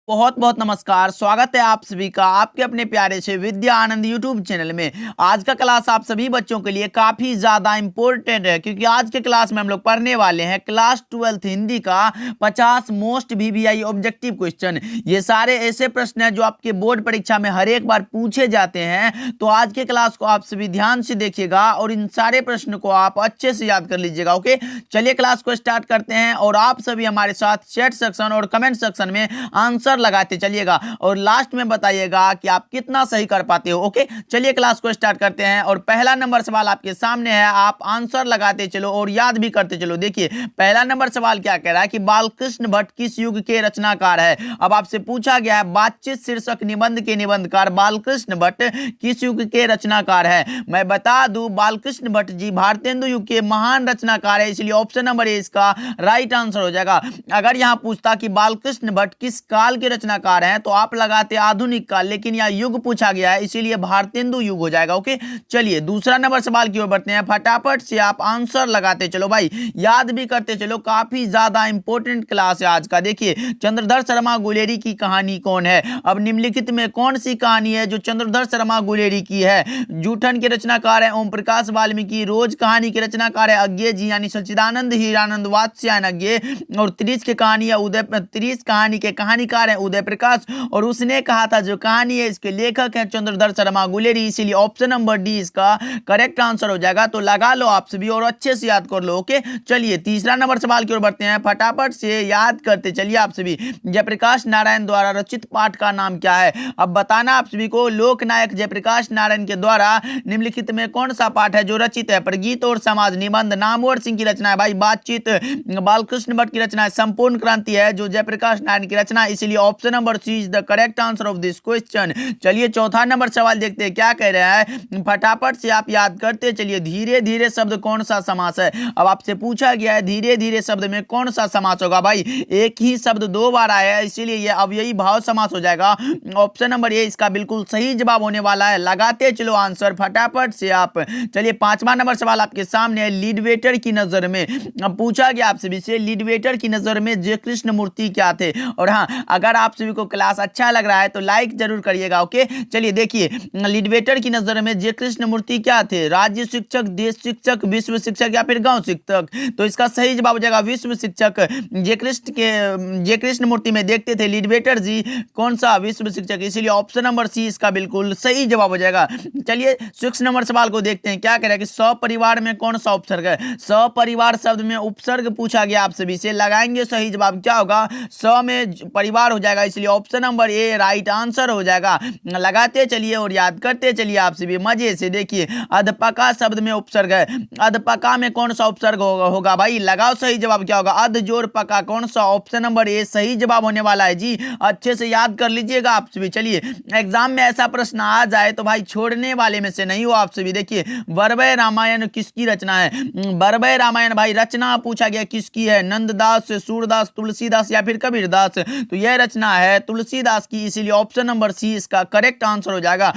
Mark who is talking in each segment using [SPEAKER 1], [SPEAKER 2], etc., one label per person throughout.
[SPEAKER 1] बहुत बहुत नमस्कार। स्वागत है आप सभी का आपके अपने प्यारे से विद्या आनंद यूट्यूब चैनल में। आज का क्लास आप सभी बच्चों के लिए काफी ज्यादा इंपॉर्टेंट है, क्योंकि आज के क्लास में हम लोग पढ़ने वाले हैं क्लास 12th हिंदी का 50 मोस्ट वीवीआई ऑब्जेक्टिव क्वेश्चन। ये सारे ऐसे प्रश्न हैं जो आपके बोर्ड परीक्षा में हर एक बार पूछे जाते हैं। तो आज के क्लास को आप सभी ध्यान से देखिएगा और इन सारे प्रश्न को आप अच्छे से याद कर लीजिएगा। ओके, चलिए क्लास को स्टार्ट करते हैं और आप सभी हमारे साथ चैट सेक्शन और कमेंट सेक्शन में आंसर लगाते चलिएगा और लास्ट में बताइएगा कि आप कितना सही कर पाते हो। ओके, चलिए क्लास को स्टार्ट करते हैं और पहला नंबर सवाल आपके सामने है। आप आंसर लगाते चलो और याद भी करते चलो। देखिए पहला नंबर सवाल क्या कह रहा है कि बालकृष्ण भट्ट किस युग के रचनाकार है। अब आपसे पूछा गया है बातचीत शीर्षक निबंध के निबंधकार बालकृष्ण भट्ट किस युग के रचनाकार है। मैं बता दूं बालकृष्ण भट्ट जी भारतेंदु युग के महान रचनाकार है, इसलिए ऑप्शन नंबर ए इसका राइट आंसर हो जाएगा। अगर यहां पूछता कि बालकृष्ण भट्ट किस काल के रचनाकार हैं तो आप लगाते आधुनिक काल, लेकिन यह युग पूछा गया है इसीलिए भारतेंदु युग हो जाएगा। ओके, चलिए दूसरा नंबर सवाल की ओर बढ़ते हैं। फटाफट से आप आंसर लगाते चलो भाई, याद भी करते चलो। काफी ज्यादा इंपॉर्टेंट क्लास है आज का। देखिए चंद्रधर शर्मा गुलेरी की कहानी कौन है। अब निम्नलिखित में कौन सी कहानी है जो चंद्रधर शर्मा गुलेरी की है। जूठन के रचनाकार है ओम प्रकाश वाल्मीकि, रोज कहानी के रचनाकार है अज्ञे जी यानी सच्चिदानंद हीरानंद वात्स्यायन अज्ञे, और त्रिश की कहानी है त्रिश कहानी के कहानीकार है उदय प्रकाश, और उसने कहा था जो कहानी है इसके लेखक हैं चंद्रधर शर्मा गुलेरी, इसीलिए ऑप्शन नंबर डी इसका करेक्ट आंसर हो जाएगा। तो लगा लो आप सभी और अच्छे से याद कर लो। ओके, चलिए तीसरा नंबर सवाल की ओर बढ़ते हैं। फटाफट से याद करते चलिए आप सभी। जयप्रकाश नारायण द्वारा रचित पाठ का नाम क्या है। अब बताना आप सभी को लोकनायक जयप्रकाश नारायण के द्वारा निम्नलिखित में कौन सा पाठ है जो रचित है। प्रगीत और समाज, निबंध, नामवर सिंह की रचना है भाई, बातचीत बालकृष्ण भट्ट की रचना है, संपूर्ण क्रांति है जो जयप्रकाश नारायण की रचना है, इसलिए option number C is the correct answer of this question. चलिए चौथा नंबर सवाल देखते हैं क्या कह रहा है। फटाफट से आप याद करते चलिए। धीरे धीरे शब्द कौन सा समास है। अब आपसे पूछा गया है धीरे धीरे शब्द में कौन सा समास होगा। भाई एक ही शब्द दो बार आया है इसीलिए यह अव्ययी भाव समास हो जाएगा। ऑप्शन नंबर ए इसका बिल्कुल सही जवाब होने वाला है। लगाते चलो आंसर फटाफट से आप। चलिए पांचवा नंबर सवाल आपके सामने है। लीड वेटर की नजर में, अब पूछा गया आप सभी से लीड वेटर की नजर में जय कृष्ण मूर्ति क्या थे। और हाँ, अगर आप सभी को क्लास अच्छा लग रहा है तो लाइक जरूर करिएगा। ओके, चलिए देखिए लीड वेटर की नजर में जय कृष्ण मूर्ति क्या थे। राज्य शिक्षक, देश शिक्षक, विश्व शिक्षक या फिर गांव शिक्षक। तो इसका सही जवाब हो जाएगा विश्व शिक्षक। जय कृष्ण मूर्ति में देखते थे लीड वेटर जी कौन सा, विश्व शिक्षक, इसीलिए ऑप्शन नंबर सी इसका बिल्कुल सही जवाब हो जाएगा। चलिए 6 नंबर सवाल को देखते हैं क्या कह रहा है कि सपरिवार में कौन सा उपसर्ग है। सपरिवार शब्द में उपसर्ग पूछा गया आप सभी से, लगाएंगे सही जवाब क्या होगा। स में परिवार हो जाएगा, इसलिए option number A right answer हो जाएगा। लगाते चलिए और याद करते चलिए आप सभी मजे से। देखिए अधपका शब्द में उपसर्ग है, अधपका में कौन सा उपसर्ग होगा भाई, लगाओ सही जवाब क्या होगा। अध जोड़ पका कौन सा, ऑप्शन नंबर ए सही जवाब होने वाला है जी। अच्छे से याद कर लीजिएगा आप सभी। चलिए एग्जाम में ऐसा प्रश्न आ जाए तो भाई छोड़ने वाले में से नहीं हो आप सभी। देखिए बरबय रामायण किसकी रचना है। बरबय रामायण भाई रचना पूछा गया किसकी है। नंददास, सूरदास, तुलसीदास या फिर कबीरदास। तो यह रचना है तुलसीदास की, इसीलिए ऑप्शन नंबर सी इसका करेक्ट आंसर हो जाएगा।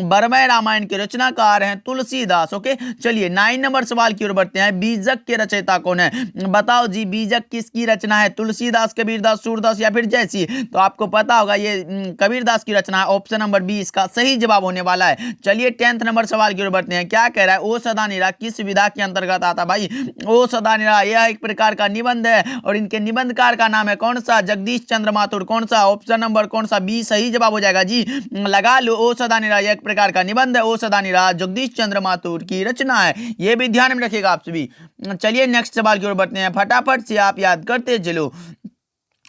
[SPEAKER 1] बरमय रामायण के रचनाकार हैं तुलसीदास। ओके, चलिए 9 नंबर सवाल की ओर बढ़ते हैं। बीजक के रचयिता कौन है। बताओ जी बीजक किसकी रचना है। तुलसीदास, कबीरदास, सूरदास या फिर जयसी। तो आपको पता होगा ये कबीरदास की रचना है, ऑप्शन नंबर बी इसका सही जवाब होने वाला है। चलिए 10th नंबर सवाल की ओर बढ़ते हैं। क्या कह रहा है ओ सदा निरा किस विधा के अंतर्गत आता। भाई ओ सदा निरा यह एक प्रकार का निबंध है और इनके निबंधकार का नाम है कौन सा, जगदीश चंद्र माथुर। कौन सा, ऑप्शन नंबर कौन सा, बी सही जवाब हो जाएगा जी। लगा लो ओ सदा निरा एक प्रकार का निबंध है। ओ सदा निरा जगदीश चंद्र माथुर की रचना है, ये भी ध्यान में रखिएगा आप सभी। चलिए नेक्स्ट सवाल की ओर बढ़ते हैं। फटाफट से आप याद करते चलो।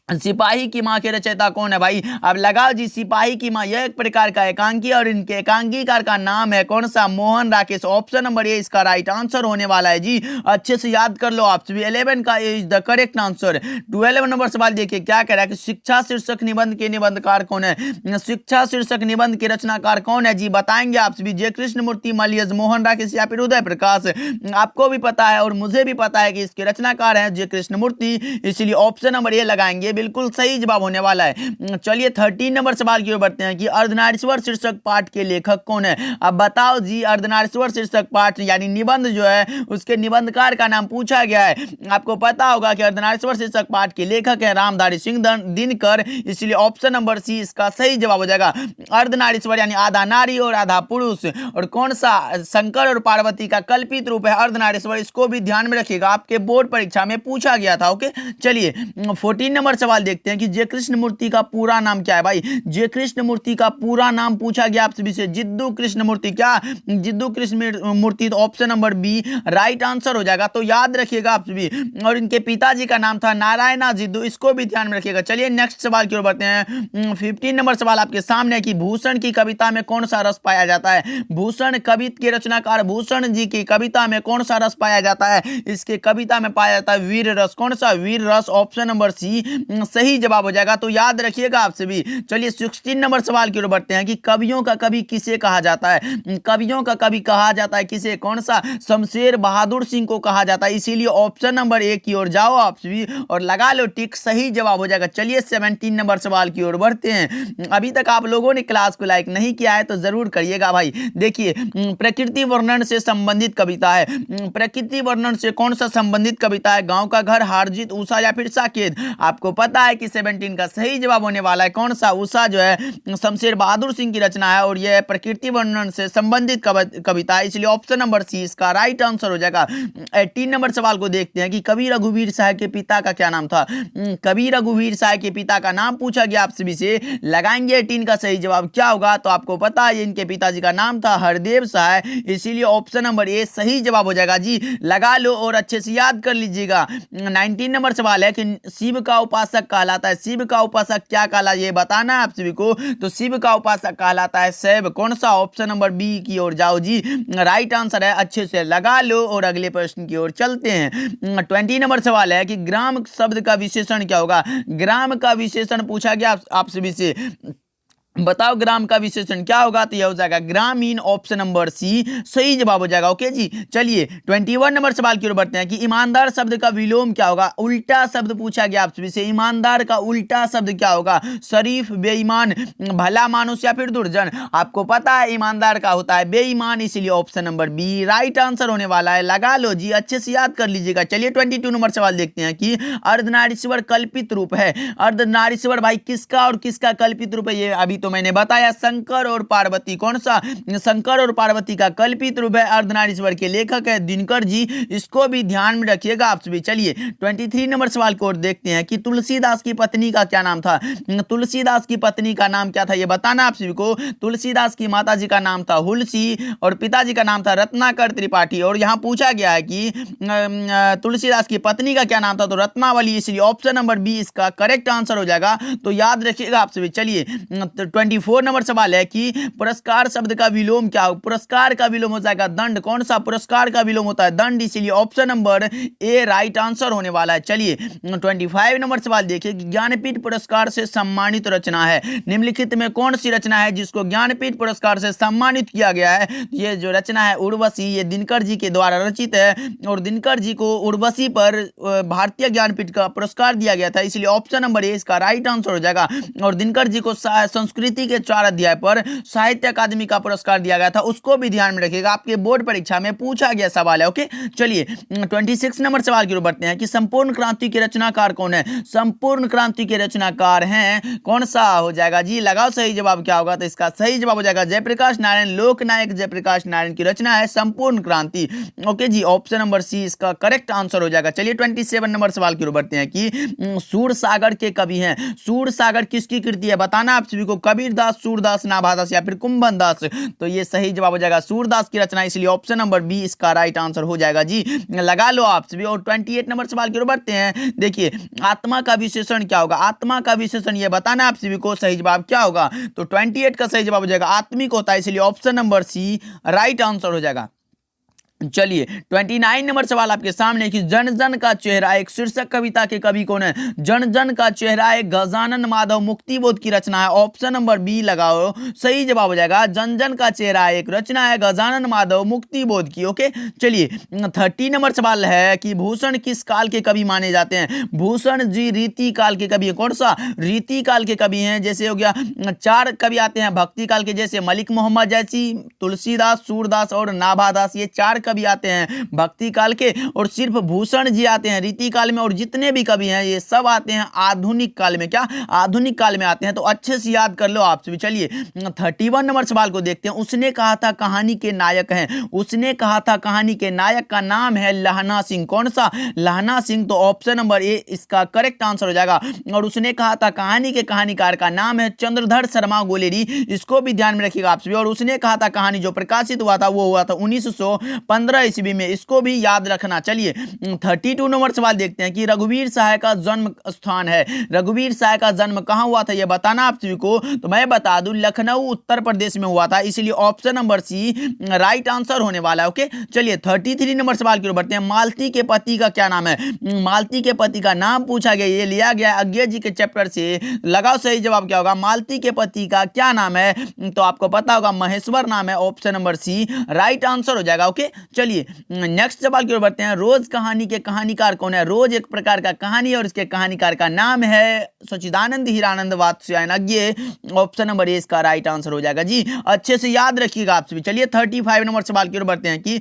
[SPEAKER 1] सिपाही की मां के रचयिता कौन है भाई। अब लगाओ जी सिपाही की मां यह एक प्रकार का एकांकी और इनके एकांकीकार का नाम है कौन सा, Mohan Rakesh. Option number A इसका राइट आंसर होने वाला है जी। अच्छे से याद कर लो आप सभी। 11 का is the correct answer. 12 number सवाल देखिए क्या कह रहा है कि शिक्षा शीर्षक निबंध के निबंधकार कौन है। शिक्षा शीर्षक निबंध के रचनाकार कौन है जी, बताएंगे आप सभी। जय कृष्ण मूर्ति, मलियज, मोहन राकेश या फिर उदय प्रकाश। आपको भी पता है और मुझे भी पता है कि इसके रचनाकार हैं जय कृष्ण मूर्ति, इसलिए ऑप्शन नंबर ए लगाएंगे। बिल्कुल सही जवाब होने वाला है। चलिए 13 नंबर सवाल की ओर बढ़ते हैं कि अर्धनारीश्वर शीर्षक पाठ के लेखक कौन है। अब बताओ जी, अर्धनारीश्वर शीर्षक पाठ यानी निबंध जो है उसके निबंधकार का नाम पूछा गया है। आपको पता होगा कि अर्धनारीश्वर शीर्षक पाठ के लेखक है रामधारी सिंह दिनकर, इसलिए ऑप्शन नंबर सी इसका सही जवाब हो जाएगा। अर्धनारीश्वर यानी आधा नारी और आधा पुरुष, और कौन सा शंकर और पार्वती का कल्पित रूप है अर्धनारीश्वर, इसको भी ध्यान में रखिएगा, आपके बोर्ड परीक्षा में पूछा गया था। ओके, चलिए 14 नंबर सवाल देखते हैं कि जय कृष्ण मूर्ति का पूरा नाम क्या है। भाई जय कृष्ण मूर्ति का पूरा नाम पूछा गया आप सभी से, जिद्दू कृष्ण मूर्ति। क्या जिद्दू कृष्ण मूर्ति, तो option number B right answer हो जाएगा, तो याद रखिएगा आप सभी। और इनके पिताजी का नाम था नारायणा जिद्दू, इसको भी ध्यान में रखिएगा। चलिए नेक्स्ट सवाल की ओर बढ़ते हैं। 15 नंबर सवाल आपके सामने है कि भूषण की कविता में कौन सा रस पाया जाता है। भूषण कविता के रचनाकार भूषण जी की कविता में कौन सा रस पाया जाता है। इसके कविता में पाया जाता है वीर रस। कौन सा वीर रस, ऑप्शन नंबर सी सही जवाब हो जाएगा, तो याद रखिएगा आप सभी। चलिए 16 नंबर सवाल की ओर बढ़ते हैं कि कवियों का कवि किसे कहा जाता है। कवियों का कवि कहा जाता है किसे, कौन सा, शमशेर बहादुर सिंह को कहा जाता है, इसीलिए ऑप्शन नंबर ए की ओर जाओ आप सभी और लगा लो टिक, सही जवाब हो जाएगा। चलिए 17 नंबर सवाल की ओर बढ़ते हैं। अभी तक आप लोगों ने क्लास को लाइक नहीं किया है तो जरूर करिएगा भाई। देखिए प्रकृति वर्णन से संबंधित कविता है। प्रकृति वर्णन से कौन सा संबंधित कविता है, गांव का घर, हार जीत, उषा या फिर साकेत। आपको पता है कि 17 का सही जवाब होने वाला है कौन सा, उषा जो है शमशेर बहादुर सिंह की रचना है और यह प्रकृति वर्णन से संबंधित कविता है, इसलिए ऑप्शन नंबर सी इसका राइट आंसर हो जाएगा। 18 नंबर सवाल को देखते हैं कि कवि रघुवीर साय के पिता का क्या नाम था। कवि रघुवीर साय के पिता का नाम पूछा गया आप सभी से, लगाएंगे 18 का सही जवाब क्या होगा, तो आपको पता है इनके पिताजी का नाम था हरदेव साय, इसीलिए ऑप्शन नंबर ए सही जवाब हो जाएगा जी, लगा लो और अच्छे से याद कर लीजिएगा। 19 नंबर सवाल है कि शिव का उपासक कहलाता है। शिव का उपासक क्या कहला, ये बताना है आप सभी को, तो शिव का उपासक कहलाता है शैव। कौन सा, ऑप्शन नंबर बी की ओर जाओ जी, राइट आंसर है, अच्छे से लगा लो और अगले प्रश्न की ओर चलते हैं। 20 नंबर सवाल है कि ग्राम शब्द का विशेषण क्या होगा। ग्राम का विशेषण पूछा गया आप सभी से, बताओ ग्राम का विशेषण क्या होगा, तो यह हो जाएगा ग्रामीण, ऑप्शन नंबर सी सही जवाब हो जाएगा। ओके जी, चलिए 21 नंबर सवाल की ओर बढ़ते हैं कि ईमानदार शब्द का विलोम क्या होगा। उल्टा शब्द पूछा गया आप सभी से, ईमानदार का उल्टा शब्द क्या होगा, शरीफ, बेईमान, भला मानुस या फिर दुर्जन। आपको पता है ईमानदार का होता है बेईमान, इसीलिए option number B right answer होने वाला है, लगा लो जी, अच्छे से याद कर लीजिएगा। चलिए 22 नंबर सवाल देखते हैं कि अर्धनारीश्वर कल्पित रूप है। अर्धनारीश्वर भाई किसका और किसका कल्पित रूप है, ये अभी तो मैंने बताया, शंकर और पार्वती। कौन सा, शंकर और पार्वती का कल्पित रूप है। अर्धनारीश्वर के लेखक है दिनकर जी, इसको भी ध्यान में रखिएगा आप सभी। चलिए 23 नंबर सवाल को देखते हैं कि तुलसीदास की पत्नी का क्या नाम था। तुलसीदास की पत्नी का नाम क्या था, ये बताना आप सभी को। तुलसीदास की माता जी का नाम था हुलसी और पिताजी का नाम था रत्नाकर त्रिपाठी, और यहाँ पूछा गया है कि तुलसीदास की पत्नी का क्या नाम था, तो रत्नावली, इसलिए ऑप्शन नंबर बी इसका करेक्ट आंसर हो जाएगा, तो याद रखिएगा आप सभी। चलिए 24 नंबर सवाल है कि पुरस्कार शब्द का विलोम क्या हो। पुरस्कार का विलोम हो जाएगा दंड। कौन सा पुरस्कार का विलोम होता है, दंड, इसीलिए option number A right answer होने वाला है। चलिए 25 नंबर सवाल देखिए कि ज्ञानपीठ पुरस्कार से सम्मानित रचना है। निम्नलिखित में कौन सी रचना है जिसको ज्ञानपीठ पुरस्कार से सम्मानित किया गया है। ये जो रचना है उर्वशी, ये दिनकर जी के द्वारा रचित है और दिनकर जी को उर्वशी पर भारतीय ज्ञानपीठ का पुरस्कार दिया गया था, इसलिए ऑप्शन नंबर ए इसका राइट आंसर हो जाएगा। और दिनकर जी को संस्कृति के 4 अध्याय पर साहित्य अकादमी का पुरस्कार दिया गया था, उसको भी ध्यान में रखिएगा, आपके बोर्ड परीक्षा में पूछा गया सवाल है। ओके, चलिए 26 नंबर सवाल की ओर बढ़ते हैं कि संपूर्ण क्रांति के रचनाकार कौन है। संपूर्ण क्रांति के रचनाकार हैं, कौन सा हो जाएगा जी, लगाओ सही जवाब क्या होगा, तो इसका सही जवाब हो जाएगा जयप्रकाश नारायण। लोकनायक जयप्रकाश नारायण की रचना है संपूर्ण क्रांति। ओके जी, ऑप्शन नंबर सी इसका करेक्ट आंसर हो जाएगा। चलिए 27 नंबर सवाल की ओर बढ़ते हैं कि सूरसागर के कवि हैं। सूरसागर किसकी कृति है, बताना आप सभी को। कबीरदास, सूरदास, नाभादास या फिर कुंभन दास, तो ये सही जवाब हो जाएगा सूरदास की रचना, इसलिए ऑप्शन नंबर बी इसका राइट आंसर हो जाएगा जी, लगा लो आप सभी। और 28 नंबर सवाल की ओर बढ़ते हैं। देखिए आत्मा का विशेषण क्या होगा। आत्मा का विशेषण ये बताना आप सभी को, सही जवाब क्या होगा, तो 28 का सही जवाब हो जाएगा आत्मिक होता है, इसलिए option number C right answer हो जाएगा। चलिए 29 नंबर सवाल आपके सामने कि जन जन का चेहरा एक शीर्षक कविता के कवि कौन है? जन जन का चेहरा एक गजानन माधव मुक्तिबोध की रचना है। ऑप्शन नंबर बी लगाओ, सही जवाब हो जाएगा। जन जन का चेहरा एक रचना है गजानन माधव मुक्तिबोध की। ओके, चलिए 30 नंबर सवाल है कि भूषण किस काल के कवि माने जाते हैं? भूषण जी रीति काल के कवि है। कौन सा? रीति काल के कवि हैं। जैसे हो गया 4 कवि आते हैं भक्ति काल के, जैसे मलिक मोहम्मद जैसी, तुलसीदास, सूरदास और नाभादास। ये 4 कवि आते हैं भक्ति काल के, और सिर्फ भूषण जी आते हैं रीति काल में, और जितने भी कवि हैं ये सब आते हैं आधुनिक काल में। क्या? आधुनिक काल में आते हैं। तो अच्छे से याद कर लो आप सभी। चलिए 31 नंबर सवाल को देखते हैं। उसने कहा था कहानी के नायक हैं। उसने कहा था कहानी के नायक का नाम है लहना सिंह। कौन सा? लहना सिंह। तो ऑप्शन नंबर ए इसका करेक्ट आंसर हो जाएगा। और उसने कहा था कहानी के कहानीकार का नाम है चंद्रधर शर्मा गोलेरी। इसको भी ध्यान में रखिएगा आप सभी। और उसने कहा था कहानी जो प्रकाशित हुआ था वो हुआ था 1915 ईस्वी में। इसको भी याद रखना। चलिए 32 नंबर सवाल देखते हैं कि रघुवीर सहाय का जन्म स्थान है। रघुवीर सहाय का जन्म कहां हुआ था ये बताना आप सभी को। तो मैं बता दूं लखनऊ उत्तर प्रदेश में हुआ था, इसलिए option number C right answer होने वाला है। ओके, चलिए 33 नंबर सवाल की ओर बढ़ते हैं। मालती के पति का क्या नाम है? मालती के पति का नाम पूछा गया, ये लिया गया अज्ञेय जी के चैप्टर से। लगाओ सही जवाब क्या होगा। मालती के पति का क्या नाम है? तो आपको पता होगा महेश्वर नाम है। Option number C right answer हो जाएगा। ओके, चलिए नेक्स्ट सवाल की ओर बढ़ते हैं। रोज कहानी के कहानीकार कौन है? रोज एक प्रकार का कहानी है और इसके कहानीकार का नाम है सच्चिदानंद हीरानंद वात्स्यायन अज्ञेय। ऑप्शन नंबर ए इसका राइट आंसर हो जाएगा जी। अच्छे से याद रखिएगा आप सभी। चलिए 35 नंबर सवाल की ओर बढ़ते हैं कि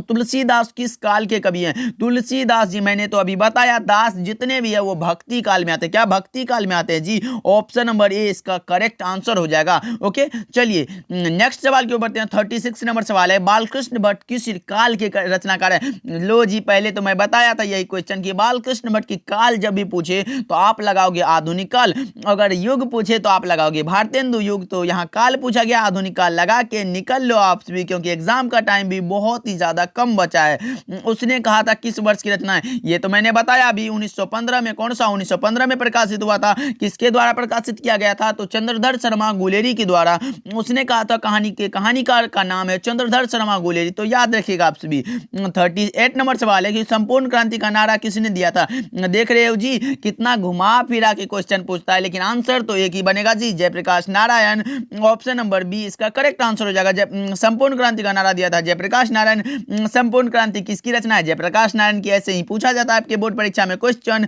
[SPEAKER 1] तुलसीदास किस काल के कवि हैं? तुलसीदास जी मैंने तो अभी बताया, दास जितने भी है वो भक्ति काल में आते हैं। क्या? भक्ति काल में आते हैं जी। ऑप्शन नंबर ए इसका करेक्ट आंसर हो जाएगा। ओके, चलिए नेक्स्ट सवाल की ओर बढ़ते हैं। 36 नंबर सवाल है बालकृष्ण भट्ट किस काल के रचनाकार है? लो जी, पहले तो मैं बताया था यही क्वेश्चन कि बालकृष्ण भट्ट की काल जब भी पूछे तो आप लगाओगे आधुनिक काल, अगर युग पूछे तो आप लगाओगे भारतेंदु युग। तो यहाँ काल पूछा गया, आधुनिक काल लगा के निकल लो आप सभी, क्योंकि एग्जाम का टाइम भी बहुत ही ज्यादा कम बचा है। उसने कहा था किस वर्ष की रचना है? ये तो मैंने बताया अभी 1915 में। कौन सा? 1915 में प्रकाशित हुआ था। किसके द्वारा प्रकाशित किया गया था? तो चंद्रधर शर्मा गुलेरी के द्वारा। उसने कहा था कहानी के कहानीकार का नाम है चंद्रधर शर्मा गुलेरी। तो याद रखिएगा आप सभी। 38 नंबर सवाल है कि संपूर्ण क्रांति का नारा किसने दिया था? देख रहे हो जी कितना घुमा फिरा के क्वेश्चन पूछता है, लेकिन आंसर तो एक ही बनेगा जी, Jayaprakash Narayan. Option number B इसका करेक्ट आंसर हो जाएगा। संपूर्ण क्रांति का नारा दिया था जयप्रकाश नारायण। संपूर्ण क्रांति किसकी रचना है? जयप्रकाश नारायण की। ऐसे ही पूछा जाता है आपके बोर्ड परीक्षा में क्वेश्चन।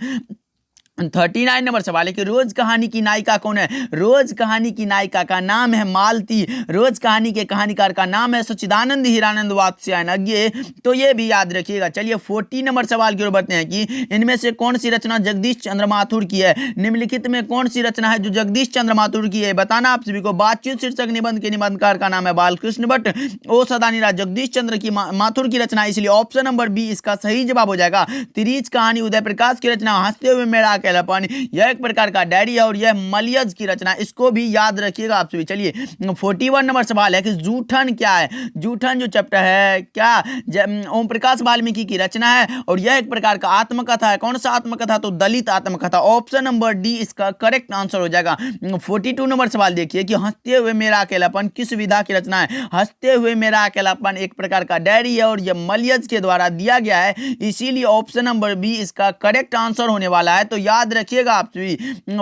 [SPEAKER 1] 39 नंबर सवाल है कि रोज कहानी की नायिका कौन है? रोज कहानी की नायिका का नाम है मालती। रोज कहानी के कहानीकार का नाम है सच्चिदानंद हीरानंद वात्स्यायन अज्ञेय। तो ये भी याद रखिएगा। चलिए 40 नंबर सवाल की ओर बढ़ते हैं कि इनमें से कौन सी रचना जगदीश चंद्र माथुर की है? निम्नलिखित में कौन सी रचना है जो जगदीश चंद्र माथुर की है? बताना आप सभी को। बातचीत शीर्षक निबंध के निबंधकार का नाम है बालकृष्ण भट्ट। ओ सदानीरा जगदीश चंद्र की माथुर की रचना, इसलिए ऑप्शन नंबर बी इसका सही जवाब हो जाएगा। तिरीच कहानी उदय प्रकाश की रचना, हंसते हुए मेरा अकेलापन यह एक प्रकार का डायरी है, और यह मलियज की रचना। इसको भी याद रखिएगा आप सभी। चलिए 41 नंबर सवाल है कि जूठन क्या है? जूठन जो चैप्टर है क्या ओम प्रकाश वाल्मीकि की रचना है, और यह एक प्रकार का आत्मकथा है। कौन सा आत्मकथा? तो दलित आत्मकथा। ऑप्शन नंबर डी इसका करेक्ट आंसर हो जाएगा। 42 नंबर सवाल देखिए कि हंसते हुए मेरा अकेलापन किस विधा की रचना है? हंसते हुए मेरा अकेलापन एक प्रकार का डायरी है, और यह मलियज के द्वारा दिया गया है, इसीलिए ऑप्शन नंबर बी इसका करेक्ट आंसर होने वाला है। तो याद रखिएगा आप सभी।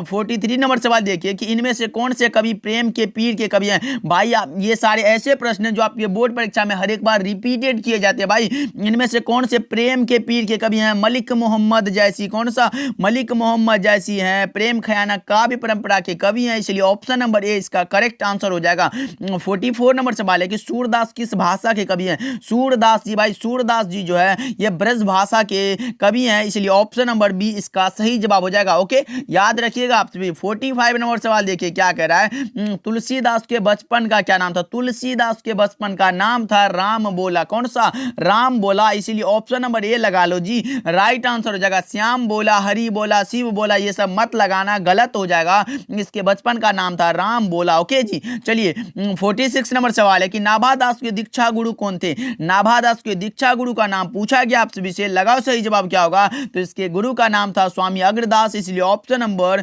[SPEAKER 1] 43 नंबर सवाल देखिए कि इनमें से कौन से कवि प्रेम के पीर के कवि हैं? भाई ये सारे ऐसे प्रश्न हैं जो आपके बोर्ड परीक्षा में हर एक बार रिपीटेड किए जाते हैं। भाई इनमें से कौन से प्रेम के पीर के कवि हैं? मलिक मोहम्मद जैसी। कौन सा? मलिक मोहम्मद जैसी हैं प्रेम खयाना काव्य परंपरा के कवि हैं, इसलिए ऑप्शन नंबर ए इसका करेक्ट आंसर हो जाएगा। 44 नंबर सवाल है कि सूरदास किस भाषा के कवि हैं? सूरदास जी, भाई सूरदास जी जो है ये ब्रज भाषा के कवि हैं, इसलिए ऑप्शन नंबर बी इसका सही जवाब हो जाएगा। ओके, याद रखिएगा आप सभी। 45 नंबर सवाल देखिए क्या कह रहा है। तुलसीदास के बचपन का क्या नाम था? तुलसीदास के बचपन का नाम था राम बोला। कौन सा? राम बोला, इसीलिए ऑप्शन नंबर ए लगा लो जी, राइट आंसर हो जाएगा। श्याम बोला, हरि बोला, शिव बोला ये सब मत लगाना, गलत हो जाएगा। इसके बचपन का नाम था राम बोला। ओके जी, चलिए 46 नंबर सवाल है कि नाभादास के दीक्षा गुरु कौन थे? नाभादास के दीक्षा गुरु का नाम पूछा गया आप सभी से, लगाओ सही जवाब क्या होगा। तो इसके गुरु का नाम था स्वामी अग्रदास सूरदास, इसलिए ऑप्शन नंबर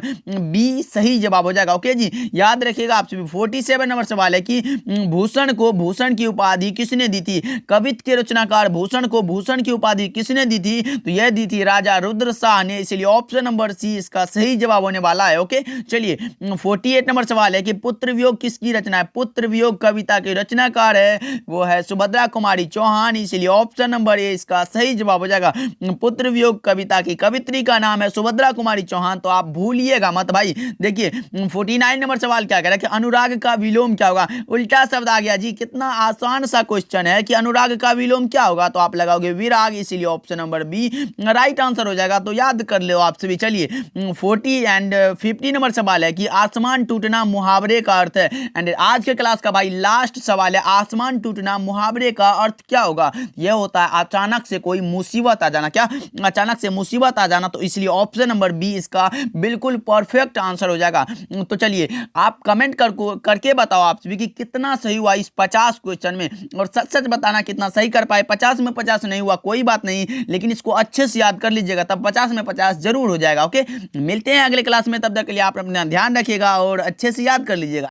[SPEAKER 1] बी सही जवाब हो जाएगा। ओके जी, याद रखिएगा आपसे भी 47 नंबर सवाल है कि भूषण को भूषण की उपाधि किसने दी थी? कवित्त के रचनाकार भूषण को भूषण की उपाधि किसने दी थी? तो यह दी थी राजा रुद्र शाह ने, इसलिए ऑप्शन नंबर सी इसका सही जवाब होने वाला है। ओके चलिए 48 नंबर सवाल है कि पुत्र वियोग किसकी रचना है? पुत्र वियोग कविता के रचनाकार है वो है सुभद्रा कुमारी चौहान, इसलिए ऑप्शन नंबर ए इसका सही जवाब हो जाएगा। पुत्र वियोग कविता की कवित्री का नाम है सुभद्रा कुमारी चौहान, तो आप भूलिएगा मत भाई। देखिए 49 नंबर सवाल क्या कह रहा है कि अनुराग का विलोम क्या होगा? उल्टा शब्द आ गया जी, कितना आसान सा क्वेश्चन है कि अनुराग का विलोम क्या होगा? तो आप लगाओगे विराग, इसीलिए option number B right answer हो जाएगा। तो याद कर लो आपसे भी। चलिए 50 नंबर सवाल है कि आसमान टूटना मुहावरे का अर्थ है, एंड आज के क्लास का भाई लास्ट सवाल है, आसमान टूटना मुहावरे का अर्थ क्या होगा? यह होता है अचानक से कोई मुसीबत आ जाना। क्या? अचानक से मुसीबत आ जाना, तो इसलिए ऑप्शन नंबर बी इसका बिल्कुल परफेक्ट आंसर हो जाएगा। तो चलिए आप कमेंट करके बताओ आप भी कि कितना सही हुआ इस 50 क्वेश्चन में, और सच सच बताना कितना सही कर पाए। 50 में 50 नहीं हुआ कोई बात नहीं, लेकिन इसको अच्छे से याद कर लीजिएगा, तब 50 में 50 जरूर हो जाएगा। ओके, मिलते हैं अगले क्लास में, तब तक के लिए आप अपना ध्यान रखिएगा और अच्छे से याद कर लीजिएगा।